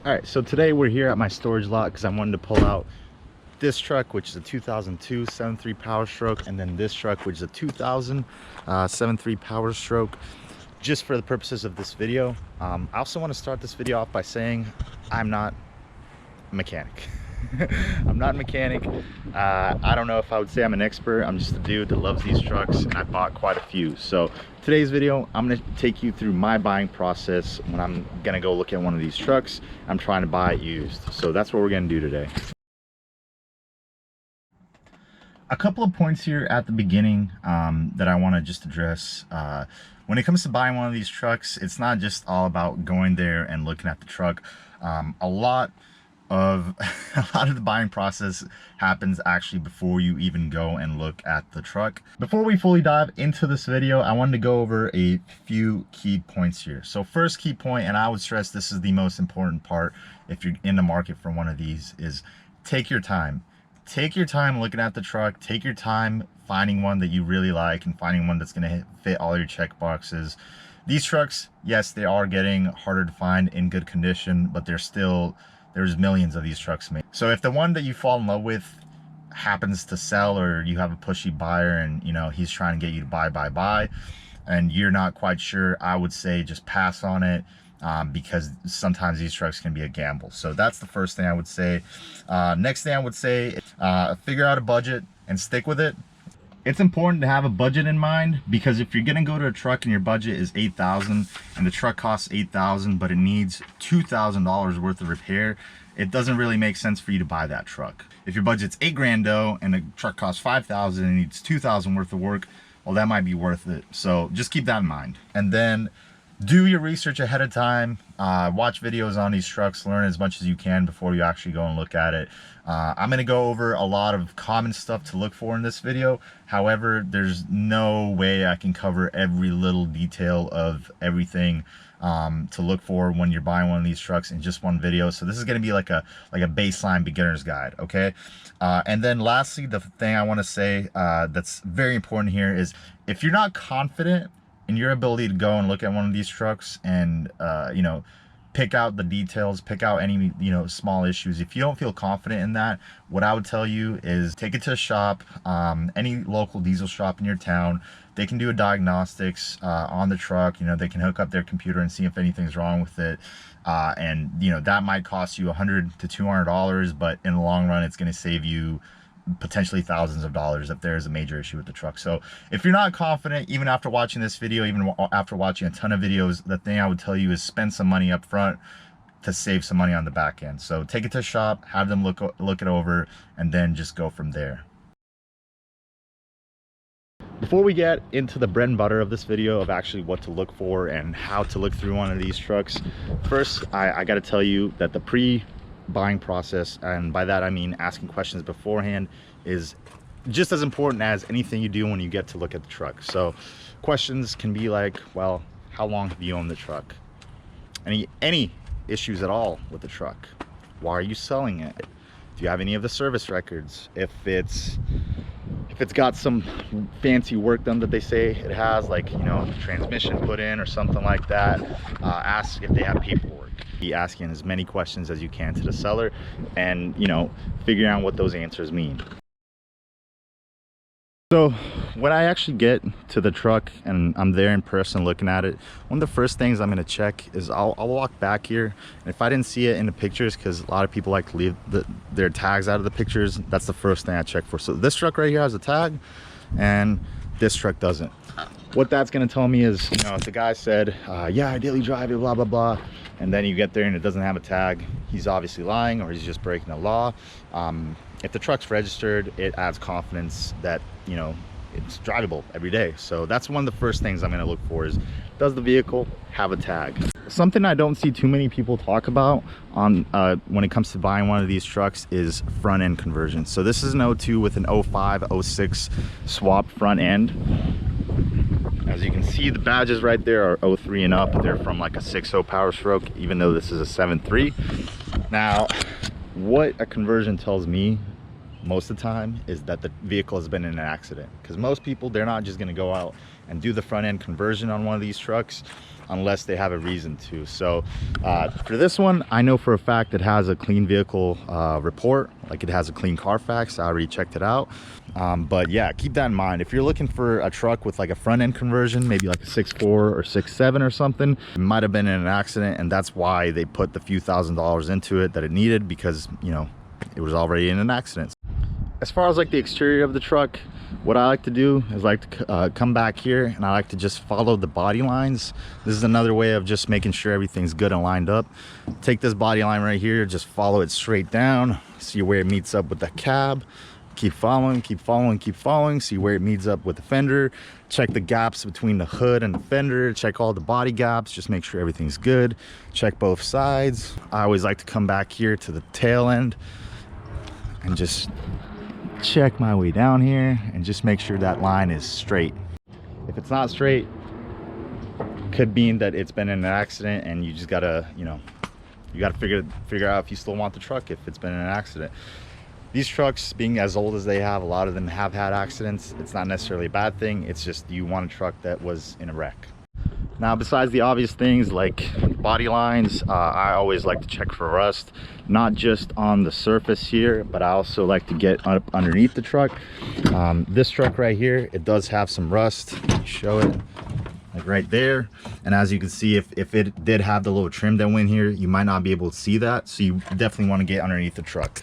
All right, so today we're here at my storage lot because I wanted to pull out this truck, which is a 2002 7.3 Powerstroke, and then this truck, which is a 2000 7.3 Powerstroke, just for the purposes of this video. I also want to start this video off by saying I'm not a mechanic. I'm not a mechanic. I don't know if I would say I'm an expert. I'm just a dude that loves these trucks, and I bought quite a few. So today's video, I'm going to take you through my buying process when I'm going to go look at one of these trucks. I'm trying to buy it used. So that's what we're going to do today. A couple of points here at the beginning that I want to just address. When it comes to buying one of these trucks, it's not just all about going there and looking at the truck. A lot of the buying process happens actually before you even go and look at the truck. Before we fully dive into this video, I wanted to go over a few key points here. So first key point, and I would stress this is the most important part if you're in the market for one of these, is take your time. Take your time looking at the truck. Take your time finding one that you really like and finding one that's going to fit all your check boxes. These trucks, yes, they are getting harder to find in good condition, but there's millions of these trucks made. So if the one that you fall in love with happens to sell, or you have a pushy buyer and he's trying to get you to buy, and you're not quite sure, I would say just pass on it. Because sometimes these trucks can be a gamble. So that's the first thing I would say. Next thing I would say, figure out a budget and stick with it. It's important to have a budget in mind, because if you're gonna go to a truck and your budget is $8,000 and the truck costs $8,000 but it needs $2,000 worth of repair, it doesn't really make sense for you to buy that truck. If your budget's $8,000 though and the truck costs $5,000 and needs $2,000 worth of work, well, that might be worth it. So just keep that in mind. And then do your research ahead of time. Watch videos on these trucks, learn as much as you can before you actually go and look at it. I'm going to go over a lot of common stuff to look for in this video. However, there's no way I can cover every little detail of everything to look for when you're buying one of these trucks in just one video. So this is going to be like a baseline beginner's guide, okay? And then lastly, the thing I want to say that's very important here is, if you're not confident in your ability to go and look at one of these trucks and pick out the details, pick out any small issues, if you don't feel confident in that, what I would tell you is take it to a shop, any local diesel shop in your town. They can do a diagnostics on the truck. They can hook up their computer and see if anything's wrong with it, and that might cost you $100 to $200, but in the long run it's going to save you potentially thousands of dollars if there is a major issue with the truck. So if you're not confident, even after watching this video, even after watching a ton of videos, the thing I would tell you is spend some money up front to save some money on the back end. So take it to a shop, have them look it over, and then just go from there. Before we get into the bread and butter of this video of actually what to look for and how to look through one of these trucks, first I got to tell you that the buying process, and by that I mean asking questions beforehand, is just as important as anything you do when you get to look at the truck. So questions can be like, well, how long have you owned the truck? Any issues at all with the truck? Why are you selling it? Do you have any of the service records? If it's got some fancy work done that they say it has, like transmission put in or something like that, ask if they have paperwork. Be asking as many questions as you can to the seller, and figuring out what those answers mean. So when I actually get to the truck and I'm there in person looking at it, one of the first things I'm going to check is I'll walk back here, and if I didn't see it in the pictures, because a lot of people like to leave their tags out of the pictures, that's the first thing I check for. So this truck right here has a tag and this truck doesn't. What that's going to tell me is, if the guy said, yeah, I daily drive it, blah blah blah, and then you get there and it doesn't have a tag, he's obviously lying, or he's just breaking the law. If the truck's registered, it adds confidence that it's drivable every day. So that's one of the first things I'm going to look for is, does the vehicle have a tag? Something I don't see too many people talk about on when it comes to buying one of these trucks is front end conversion. So this is an 02 with an 05 06 swap front end. As you can see, the badges right there are 03 and up. They're from like a 6.0 Powerstroke, even though this is a 7.3. Now, what a conversion tells me most of the time is that the vehicle has been in an accident, because most people, they're not just going to go out and do the front end conversion on one of these trucks unless they have a reason to. So for this one, I know for a fact it has a clean vehicle report, like it has a clean Carfax. I already checked it out. But yeah, keep that in mind. If you're looking for a truck with like a front end conversion, maybe like a 6.4 or 6.7 or something, it might have been in an accident, and that's why they put the few $1,000s into it that it needed, because you know it was already in an accident. As far as like the exterior of the truck, what I like to do is like to come back here, and I like to just follow the body lines. This is another way of just making sure everything's good and lined up. Take this body line right here, just follow it straight down, see where it meets up with the cab. Keep following, keep following, keep following, see where it meets up with the fender. Check the gaps between the hood and the fender, check all the body gaps, just make sure everything's good. Check both sides. I always like to come back here to the tail end and just check my way down here and just make sure that line is straight. If it's not straight, could mean that it's been in an accident, and you just gotta, you know, you gotta figure out if you still want the truck if it's been in an accident. These trucks, being as old as they have, a lot of them have had accidents. It's not necessarily a bad thing. It's just you want a truck that was in a wreck. Now, besides the obvious things like body lines, I always like to check for rust, not just on the surface here, but I also like to get up underneath the truck. This truck right here, it does have some rust. Show it, like right there. And as you can see, if it did have the little trim that went here, you might not be able to see that. So you definitely want to get underneath the truck.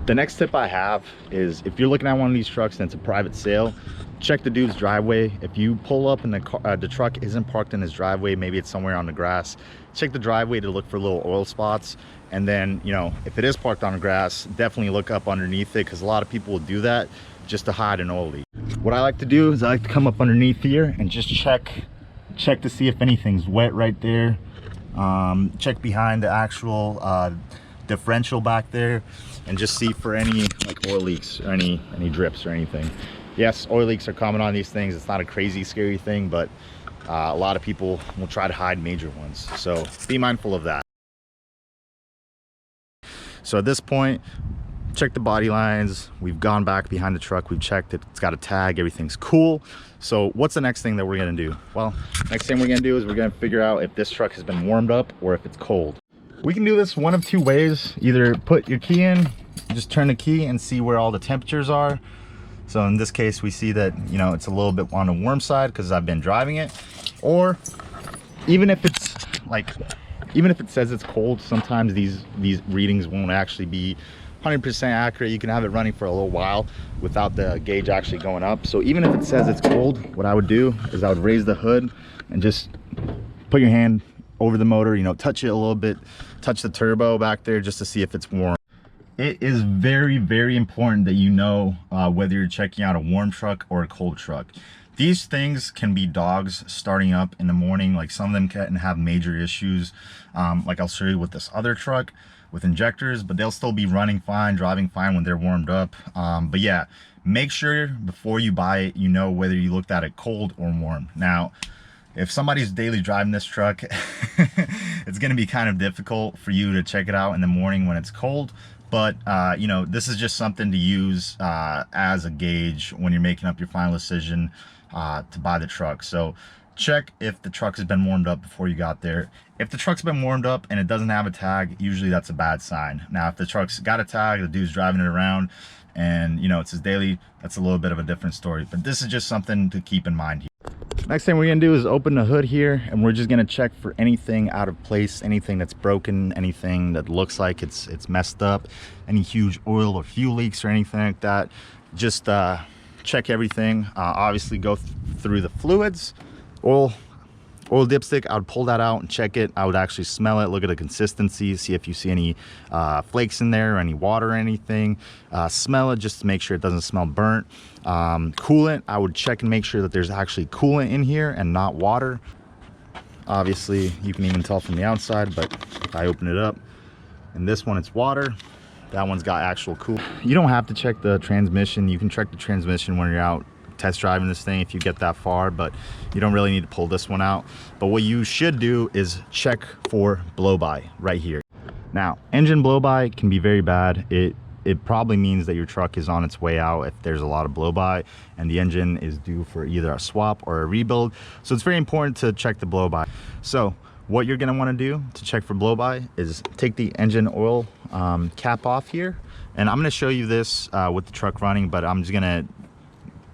The next tip I have is, if you're looking at one of these trucks and it's a private sale, check the dude's driveway. If you pull up and the truck isn't parked in his driveway, maybe it's somewhere on the grass, check the driveway to look for little oil spots. And then, you know, if it is parked on the grass, definitely look up underneath it, because a lot of people will do that just to hide an oil leak. What I like to do is I like to come up underneath here and just check to see if anything's wet right there. Check behind the actual differential back there, and just see for any like oil leaks or any drips or anything. Yes, oil leaks are common on these things. It's not a crazy scary thing, but a lot of people will try to hide major ones, so be mindful of that. So at this point, check the body lines. We've gone back behind the truck, we've checked it, it's got a tag, everything's cool. So what's the next thing that we're gonna do? Well, next thing we're gonna do is we're gonna figure out if this truck has been warmed up or if it's cold. We can do this one of two ways. Either put your key in, just turn the key and see where all the temperatures are. So in this case, we see that, you know, it's a little bit on the warm side because I've been driving it. Or even if it's like, even if it says it's cold, sometimes these readings won't actually be 100% accurate. You can have it running for a little while without the gauge actually going up. So even if it says it's cold, what I would do is I would raise the hood and just put your hand over the motor, you know, touch it a little bit, touch the turbo back there just to see if it's warm. It is very, very important that you know whether you're checking out a warm truck or a cold truck. These things can be dogs starting up in the morning. Like, some of them can have major issues. Like I'll show you with this other truck with injectors, but they'll still be running fine, driving fine when they're warmed up. But yeah, make sure before you buy it, you know whether you looked at it cold or warm. Now, if somebody's daily driving this truck, it's going to be kind of difficult for you to check it out in the morning when it's cold. But you know, this is just something to use as a gauge when you're making up your final decision to buy the truck. So check if the truck has been warmed up before you got there. If the truck's been warmed up and it doesn't have a tag, usually that's a bad sign. Now, if the truck's got a tag, the dude's driving it around, and you know it's his daily, that's a little bit of a different story. But this is just something to keep in mind here. Next thing we're gonna do is open the hood here, and we're just gonna check for anything out of place, anything that's broken, anything that looks like it's messed up, any huge oil or fuel leaks or anything like that. Just check everything. Obviously go through the fluids. Oil dipstick, I would pull that out and check it. I would actually smell it, look at the consistency, see if you see any flakes in there or any water or anything. Smell it just to make sure it doesn't smell burnt. Coolant, I would check and make sure that there's actually coolant in here and not water. Obviously, you can even tell from the outside, but if I open it up, and this one, it's water. That one's got actual coolant. You don't have to check the transmission. You can check the transmission when you're out test driving this thing if you get that far, but you don't really need to pull this one out. But what you should do is check for blow-by right here. Now, engine blow-by can be very bad. It it probably means that your truck is on its way out if there's a lot of blow by and the engine is due for either a swap or a rebuild. So it's very important to check the blow by. So what you're going to want to do to check for blow by is take the engine oil cap off here, and I'm going to show you this with the truck running, but I'm just going to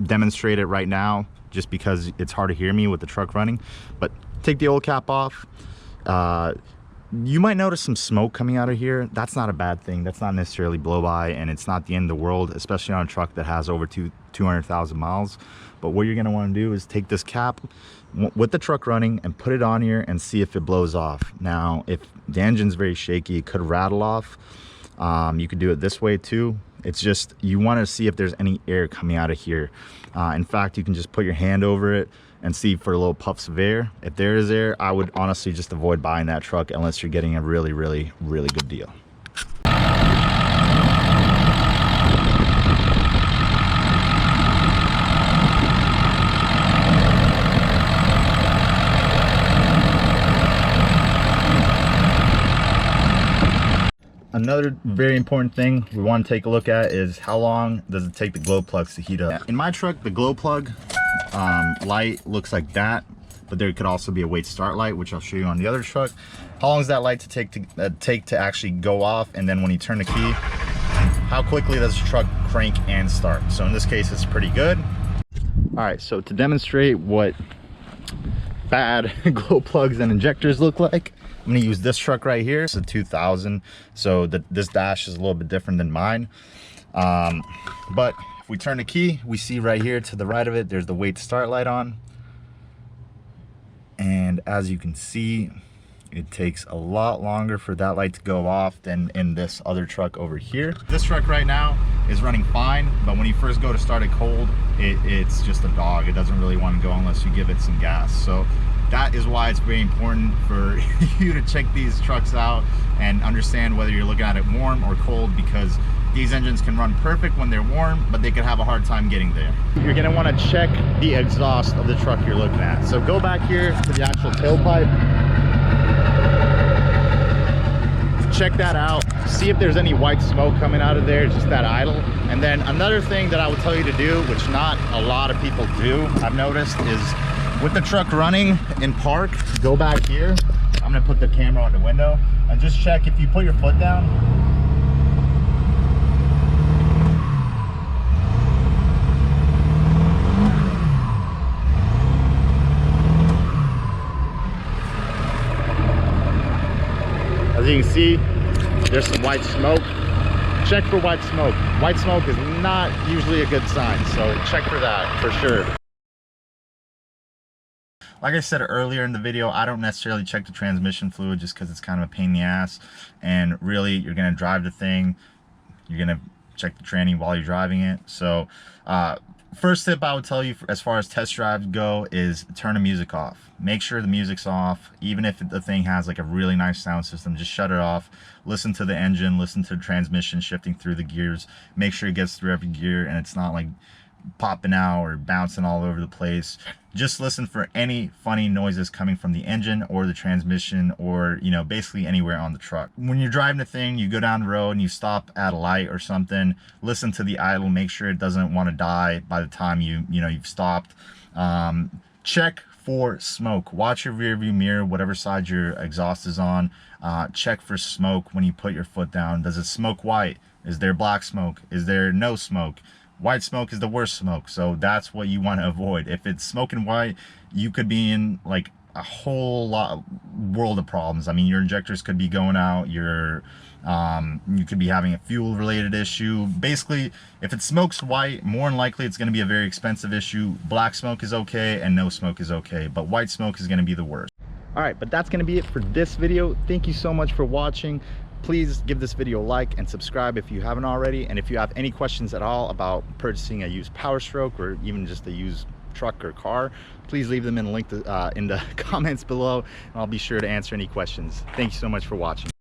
demonstrate it right now just because it's hard to hear me with the truck running. But take the oil cap off. You might notice some smoke coming out of here. That's not a bad thing. That's not necessarily blow by, and it's not the end of the world, especially on a truck that has over 200,000 miles. But what you're going to want to do is take this cap with the truck running and put it on here and see if it blows off. Now, if the engine's very shaky, it could rattle off. You could do it this way too. It's just, you want to see if there's any air coming out of here. In fact, you can just put your hand over it and see for little puffs of air. If there is air, I would honestly just avoid buying that truck unless you're getting a really good deal. Another very important thing we want to take a look at is how long does it take the glow plugs to heat up. In my truck, the glow plug light looks like that, but there could also be a wait start light, which I'll show you on the other truck. How long does that light take to actually go off? And then when you turn the key, how quickly does the truck crank and start? So in this case, it's pretty good. All right, so to demonstrate what bad glow plugs and injectors look like, I'm going to use this truck right here. It's a 2000, so this dash is a little bit different than mine. But if we turn the key, we see right here to the right of it, there's the wait start light on. And as you can see, it takes a lot longer for that light to go off than in this other truck over here. This truck right now is running fine, but when you first go to start it cold, it's just a dog. It doesn't really want to go unless you give it some gas. So that is why it's very important for you to check these trucks out and understand whether you're looking at it warm or cold, because these engines can run perfect when they're warm, but they could have a hard time getting there. You're gonna wanna check the exhaust of the truck you're looking at. So go back here to the actual tailpipe. Check that out. See if there's any white smoke coming out of there, just that idle. And then another thing that I would tell you to do, which not a lot of people do, I've noticed, is with the truck running in park, go back here. I'm gonna put the camera on the window and just check if you put your foot down. As you can see, there's some white smoke. Check for white smoke. White smoke is not usually a good sign, so check for that for sure. Like I said earlier in the video, I don't necessarily check the transmission fluid just because it's kind of a pain in the ass. And really, you're going to drive the thing. You're going to check the tranny while you're driving it. So first tip I would tell you as far as test drives go is turn the music off. Make sure the music's off. Even if the thing has like a really nice sound system, just shut it off. Listen to the engine, listen to the transmission shifting through the gears. Make sure it gets through every gear and it's not like popping out or bouncing all over the place. Just listen for any funny noises coming from the engine or the transmission, or you know, basically anywhere on the truck. When you're driving the thing, you go down the road and you stop at a light or something, listen to the idle, make sure it doesn't want to die by the time you've stopped. Check for smoke. Watch your rear view mirror, whatever side your exhaust is on. Check for smoke when you put your foot down. Does it smoke white? Is there black smoke? Is there no smoke? White smoke is the worst smoke, so that's what you want to avoid. If it's smoking white, you could be in like a whole world of problems. I mean, your injectors could be going out, you could be having a fuel related issue. Basically, if it smokes white, more than likely it's going to be a very expensive issue. Black smoke is okay and no smoke is okay, but white smoke is going to be the worst. All right, but that's going to be it for this video. Thank you so much for watching. Please give this video a like and subscribe if you haven't already. And if you have any questions at all about purchasing a used Powerstroke or even just a used truck or car, please leave them in the comments below, and I'll be sure to answer any questions. Thank you so much for watching.